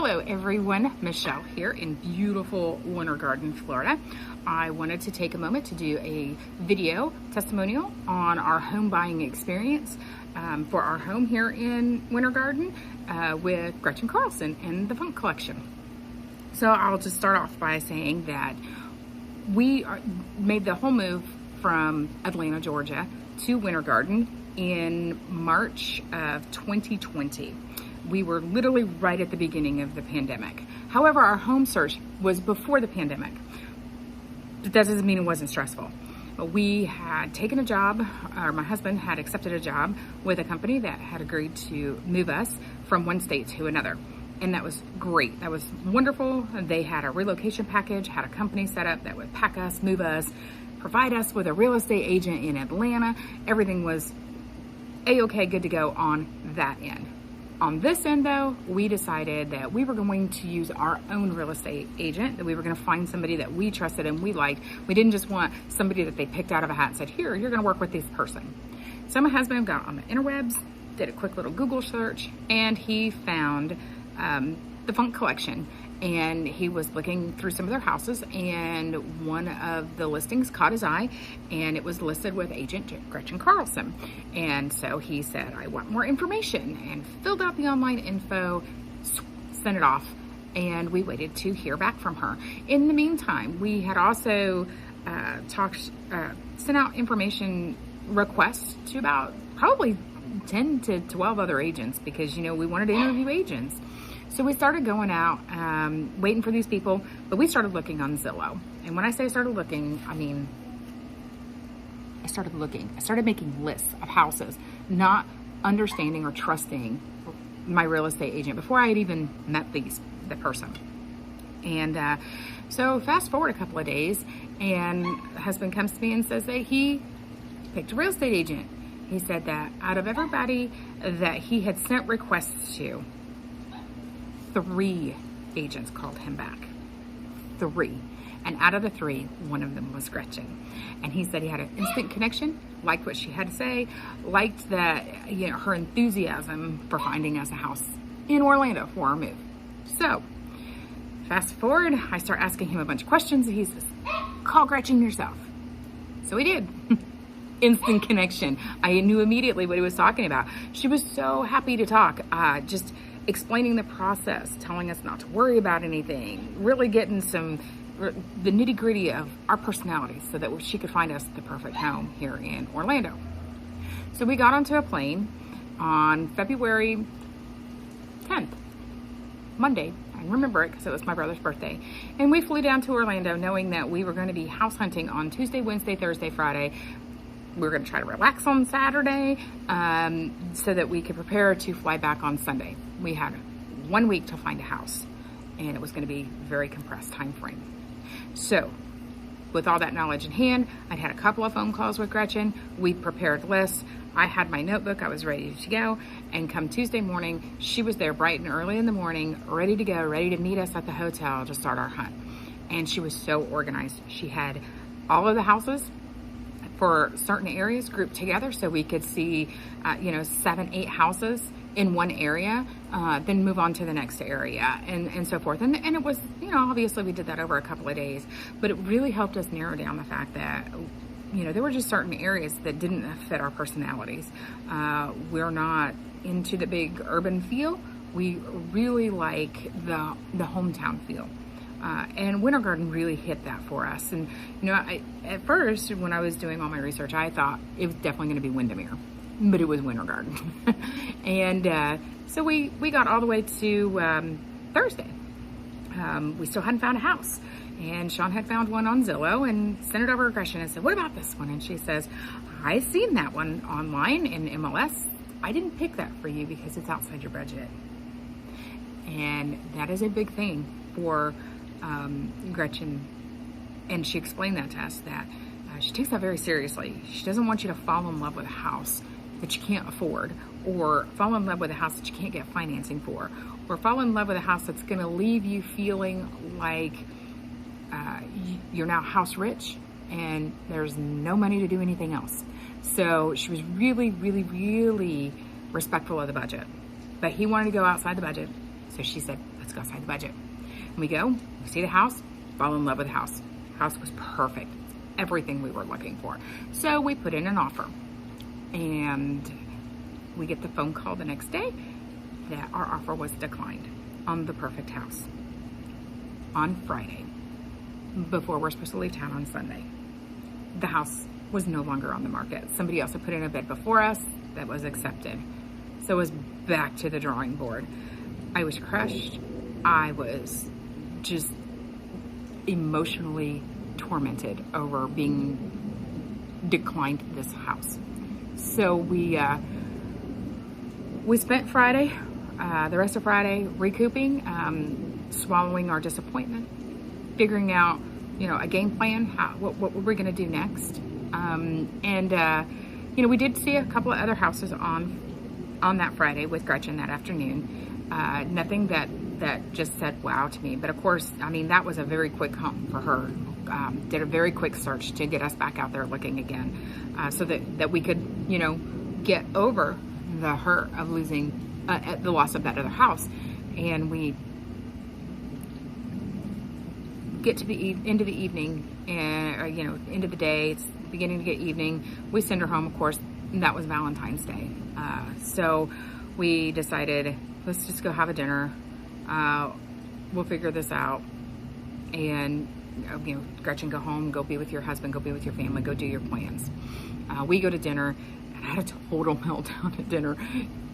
Hello everyone, Michelle here in beautiful Winter Garden, Florida. I wanted to take a moment to do a video testimonial on our home buying experience for our home here in Winter Garden with Gretchen Carlson and the Funk Collection. So I'll just start off by saying that we made the whole move from Atlanta, Georgia to Winter Garden in March of 2020. We were literally right at the beginning of the pandemic. However, our home search was before the pandemic. But that doesn't mean it wasn't stressful. We had taken a job, or my husband had accepted a job with a company that had agreed to move us from one state to another. And that was great. That was wonderful. They had a relocation package, had a company set up that would pack us, move us, provide us with a real estate agent in Atlanta. Everything was a-okay, good to go on that end. On this end though, we decided that we were going to use our own real estate agent, that we were going to find somebody that we trusted and we liked. We didn't just want somebody that they picked out of a hat and said, here, you're going to work with this person. So my husband got on the interwebs, did a quick little Google search, and he found the Funk Collection. And he was looking through some of their houses, and one of the listings caught his eye, and it was listed with agent Gretchen Carlson. And so he said, I want more information, and filled out the online info, sent it off, and we waited to hear back from her. In the meantime, we had also sent out information requests to about probably 10 to 12 other agents because, we wanted to interview agents. So we started going out, waiting for these people, but we started looking on Zillow. And when I say started looking, I mean, I started making lists of houses, not understanding or trusting my real estate agent before I had even met the person. And so fast forward a couple of days, and the husband comes to me and says that he picked a real estate agent. He said that out of everybody that he had sent requests to, 3 agents called him back. 3. And out of the 3, one of them was Gretchen. And he said he had an instant connection, liked what she had to say, liked that, her enthusiasm for finding us a house in Orlando for our move. So, fast forward, I start asking him a bunch of questions, and he says, call Gretchen yourself. So he did. Instant connection. I knew immediately what he was talking about. She was so happy to talk. Just explaining the process, telling us not to worry about anything, really getting the nitty gritty of our personalities so that she could find us the perfect home here in Orlando. So we got onto a plane on February 10th, Monday. I remember it because it was my brother's birthday. And we flew down to Orlando knowing that we were going to be house hunting on Tuesday, Wednesday, Thursday, Friday. We were going to try to relax on Saturday so that we could prepare to fly back on Sunday. We had 1 week to find a house, and it was going to be a very compressed time frame. So with all that knowledge in hand, I'd had a couple of phone calls with Gretchen. We prepared lists. I had my notebook. I was ready to go. And come Tuesday morning, she was there bright and early in the morning, ready to go, ready to meet us at the hotel to start our hunt. And she was so organized. She had all of the houses for certain areas grouped together so we could see, 7, 8 houses in one area, then move on to the next area and so forth. And it was, obviously we did that over a couple of days, but it really helped us narrow down the fact that, there were just certain areas that didn't fit our personalities. We're not into the big urban feel. We really like the hometown feel. And Winter Garden really hit that for us. And, at first, when I was doing all my research, I thought it was definitely going to be Windermere, but it was Winter Garden. And so we got all the way to Thursday. We still hadn't found a house. And Sean had found one on Zillow and sent it over to Gretchen and said, what about this one? And she says, I seen that one online in MLS. I didn't pick that for you because it's outside your budget. And that is a big thing for Gretchen, and she explained that to us, that she takes that very seriously. She doesn't want you to fall in love with a house that you can't afford, or fall in love with a house that you can't get financing for, or fall in love with a house that's going to leave you feeling like you're now house rich and there's no money to do anything else. So she was really, really, really respectful of the budget, but he wanted to go outside the budget. So she said, let's go outside the budget. And we go, we see the house, fall in love with the house. House was perfect, everything we were looking for. So we put in an offer, and we get the phone call the next day that our offer was declined on the perfect house on Friday, before we're supposed to leave town on Sunday. The house was no longer on the market. Somebody else had put in a bid before us that was accepted. So it was back to the drawing board. I was crushed. I was just emotionally tormented over being declined this house. So we spent Friday, the rest of Friday, recouping, swallowing our disappointment, figuring out, a game plan, what were we going to do next. We did see a couple of other houses on that Friday with Gretchen that afternoon. Nothing that just said wow to me. But of course, that was a very quick home for her. Did a very quick search to get us back out there looking again, so that we could, get over the hurt of losing, the loss of that other house. And we get to the end of the evening, and end of the day, it's beginning to get evening. We send her home, of course. And that was Valentine's Day. So we decided, let's just go have a dinner. We'll figure this out. And, Gretchen, go home, go be with your husband, go be with your family, go do your plans. We go to dinner, and I had a total meltdown at dinner.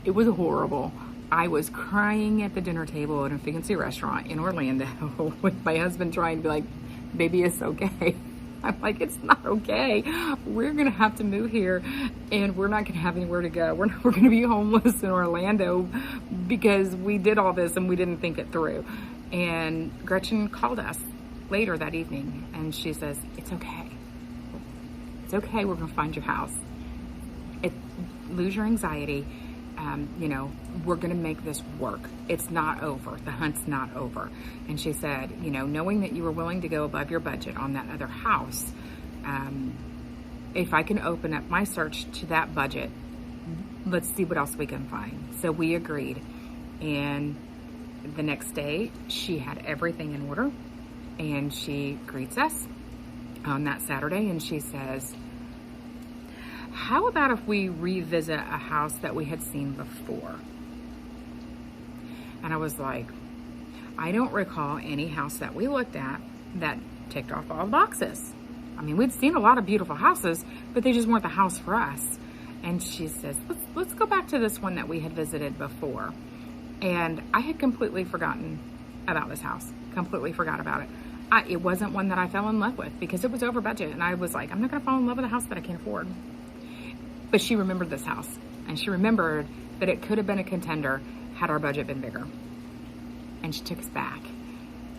It was horrible. I was crying at the dinner table at a fancy restaurant in Orlando with my husband trying to be like, baby, it's okay. I'm like, it's not okay. We're going to have to move here, and we're not going to have anywhere to go. We're going to be homeless in Orlando because we did all this and we didn't think it through. And Gretchen called us later that evening, and she says, it's okay. It's okay. We're going to find your house. Lose your anxiety. We're going to make this work. It's not over. The hunt's not over. And she said, knowing that you were willing to go above your budget on that other house, if I can open up my search to that budget, let's see what else we can find. So we agreed. And the next day, she had everything in order, and she greets us on that Saturday, and she says, how about if we revisit a house that we had seen before? And I was like, I don't recall any house that we looked at that ticked off all the boxes. We'd seen a lot of beautiful houses, but they just weren't the house for us. And she says, let's go back to this one that we had visited before. And I had completely forgotten about this house, completely forgot about it. It wasn't one that I fell in love with because it was over budget. And I was like, I'm not gonna fall in love with a house that I can't afford. But she remembered this house, and she remembered that it could have been a contender had our budget been bigger. And she took us back,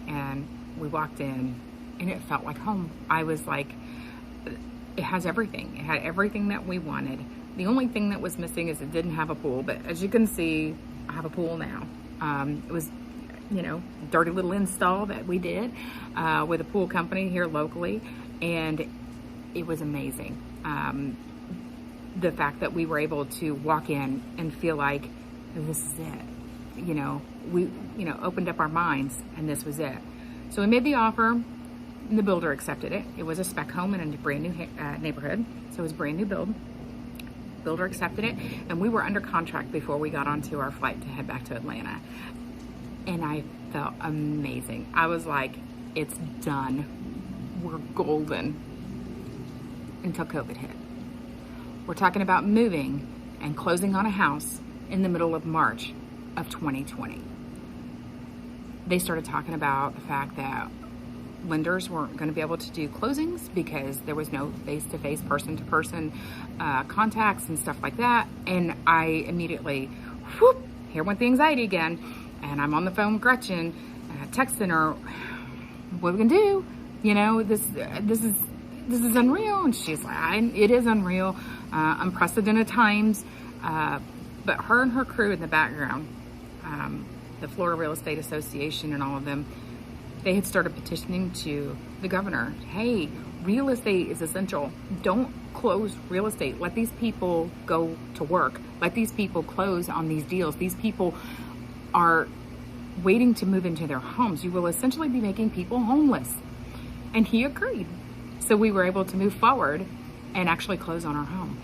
and we walked in, and it felt like home. I was like, it has everything. It had everything that we wanted. The only thing that was missing is it didn't have a pool, but as you can see, I have a pool now. It was, dirty little install that we did with a pool company here locally, and it was amazing. The fact that we were able to walk in and feel like this is it. We opened up our minds, and this was it. So we made the offer, and the builder accepted it. It was a spec home in a brand new neighborhood, so it was brand new build. Builder accepted it, and we were under contract before we got onto our flight to head back to Atlanta. And I felt amazing. I was like, it's done. We're golden. Until COVID hit. We're talking about moving and closing on a house in the middle of March of 2020. They started talking about the fact that lenders weren't going to be able to do closings because there was no face-to-face, person-to-person contacts and stuff like that. And I immediately, here went the anxiety again. And I'm on the phone with Gretchen, texting her, what are we gonna do? This is unreal. And she's like, it is unreal, unprecedented times. But her and her crew in the background, the Florida Real Estate Association and all of them, they had started petitioning to the governor. Hey, real estate is essential. Don't close real estate. Let these people go to work. Let these people close on these deals. These people are waiting to move into their homes, you will essentially be making people homeless. And he agreed. So we were able to move forward and actually close on our home.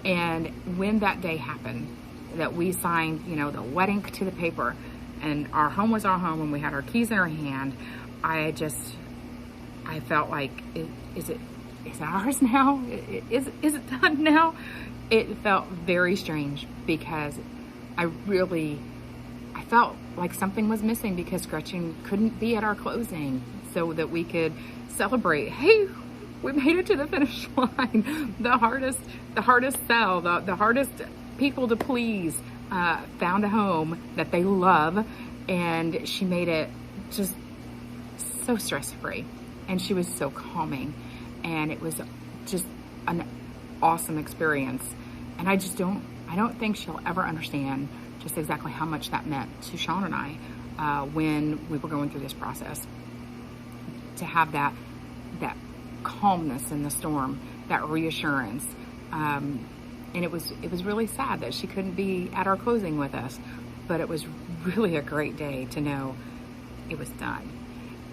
And when that day happened, that we signed, the wedding to the paper, and our home was our home, and we had our keys in our hand, I felt like, is it ours now? Is it done now? It felt very strange because I felt like something was missing because Gretchen couldn't be at our closing so that we could celebrate. Hey, we made it to the finish line. The hardest sell, the hardest people to please, found a home that they love, and she made it just so stress-free, and she was so calming, and it was just an awesome experience. And I don't think she'll ever understand just exactly how much that meant to Sean and I when we were going through this process. To have that calmness in the storm, that reassurance. And it was really sad that she couldn't be at our closing with us, but it was really a great day to know it was done.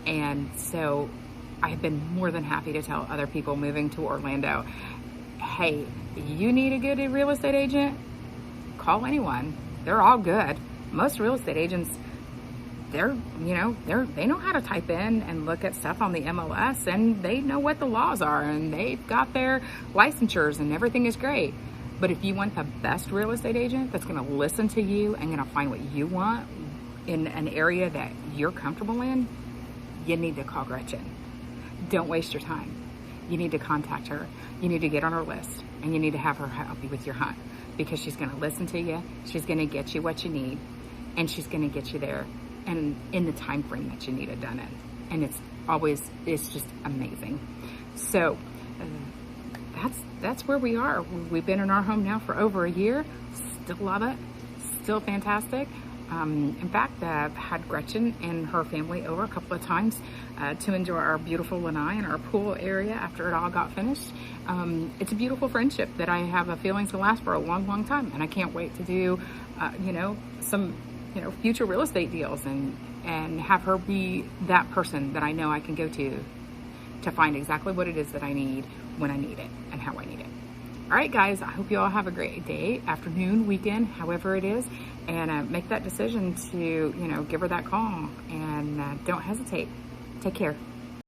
And so I've been more than happy to tell other people moving to Orlando, hey, you need a good real estate agent? Call anyone. They're all good. Most real estate agents, they know how to type in and look at stuff on the MLS, and they know what the laws are, and they've got their licensures, and everything is great. But if you want the best real estate agent that's going to listen to you and going to find what you want in an area that you're comfortable in, you need to call Gretchen. Don't waste your time. You need to contact her. You need to get on her list, and you need to have her help you with your hunt, because she's going to listen to you. She's going to get you what you need, and she's going to get you there and in the time frame that you need it done in. And it's just amazing. So that's where we are. We've been in our home now for over a year. Still love it. Still fantastic. In fact, I've had Gretchen and her family over a couple of times to enjoy our beautiful lanai and our pool area after it all got finished. It's a beautiful friendship that I have a feeling to last for a long, long time. And I can't wait to do, some future real estate deals and have her be that person that I know I can go to find exactly what it is that I need when I need it and how I need it. All right, guys, I hope you all have a great day, afternoon, weekend, however it is, and make that decision to, give her that call, and don't hesitate. Take care.